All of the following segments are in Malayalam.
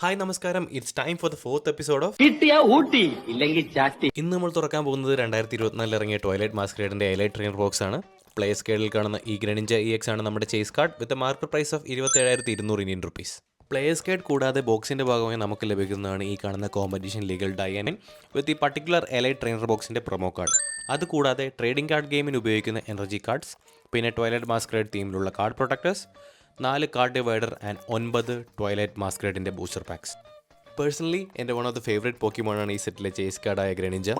ഹായ് നമസ്കാരം, it's time for the fourth episode of കിട്ടിയ ഊട്ടി ഇല്ലെങ്കിൽ ചാറ്റി. ഇന്ന് നമ്മൾ തുറക്കാൻ പോകുന്നത് 2024 ഇറങ്ങിയ ട്വൈലൈറ്റ് മാസ്കറേഡിന്റെ എലൈറ്റ് ട്രെയിനർ ബോക്സ് ആണ്. പ്ലേ സ്കേഡിൽ കാണുന്ന ഈ ഗ്രെനിഞ്ച EX ആണ് നമ്മുടെ chase card with market price of 27,200 Indian rupees. Players guide കൂടാതെ ബോക്സിന്റെ ഭാഗമായി നമുക്ക് ലഭിക്കുന്നതാണ് ഈ കാണുന്ന കോമ്പറ്റീഷൻ ലീഗൽ ഡയനിൻ വിത്ത് ഈ പർട്ടിക്കുലർ എലൈറ്റ് ട്രെയിനർ ബോക്സിന്റെ പ്രൊമോ കാർഡ്. അതുകൂടാതെ ട്രേഡിംഗ് കാർഡ് ഗെയിമിന് ഉപയോഗിക്കുന്ന എനർജി കാർഡ്സ്, പിന്നെ ട്വൈലൈറ്റ് മാസ്കറേഡ് തീമിലുള്ള card protectors, 4 card divider and 9 twilight മാസ്കറേഡിന്റെ ബൂസ്റ്റർ പാക്സ്. പേഴ്സണലി എൻ്റെ വൺ ഓഫ് ദ ഫേവറേറ്റ് പോക്കിമോണാണ് ഈ സെറ്റിലെ ചേസ് കാർഡായ ഗ്രെനിഞ്ച.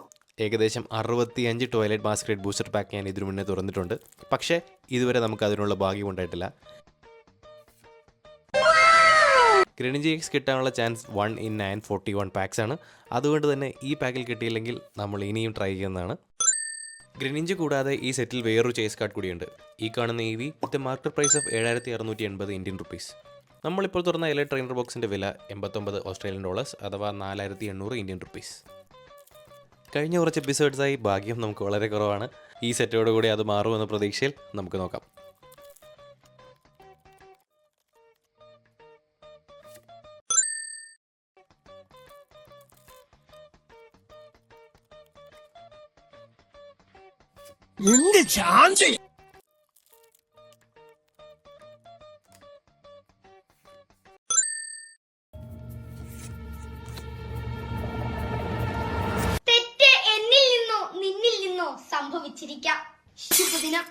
ഏകദേശം 65 ടോയ്ലറ്റ് മാസ്കറേഡ് ബൂസ്റ്റർ പാക്ക് ഞാൻ ഇതിനു മുന്നേ തുറന്നിട്ടുണ്ട്. പക്ഷേ ഇതുവരെ നമുക്ക് അതിനുള്ള ഭാഗ്യം ഉണ്ടായിട്ടില്ല. ഗ്രെനിഞ്ച EX കിട്ടാനുള്ള ചാൻസ് 1 in 941 പാക്സ് ആണ്. അതുകൊണ്ട് തന്നെ ഈ പാക്കിൽ കിട്ടിയില്ലെങ്കിൽ നമ്മൾ ഇനിയും ട്രൈ ചെയ്യുന്നതാണ്. ഗ്രെനിഞ്ച കൂടാതെ ഈ സെറ്റിൽ വേറൊരു ചേസ് കാർഡ് കൂടിയുണ്ട്. ഈ കാണുന്ന EV with market price of 7,680 Indian rupees. നമ്മളിപ്പോൾ തുറന്ന എലൈറ്റ് ട്രെയിനർ ബോക്സിൻ്റെ വില 89 ഓസ്ട്രേലിയൻ ഡോളേഴ്സ് അഥവാ 4,800 ഇന്ത്യൻ റുപ്പീസ്. കഴിഞ്ഞ കുറച്ച് എപ്പിസോഡ്സായി ഭാഗ്യം നമുക്ക് വളരെ കുറവാണ്. ഈ സെറ്റോടുകൂടി അത് മാറുമെന്ന പ്രതീക്ഷയിൽ നമുക്ക് നോക്കാം. തെറ്റ് എന്നിൽ നിന്നോ നിന്നിൽ നിന്നോ സംഭവിച്ചിരിക്കാം. ശുഭദിനം.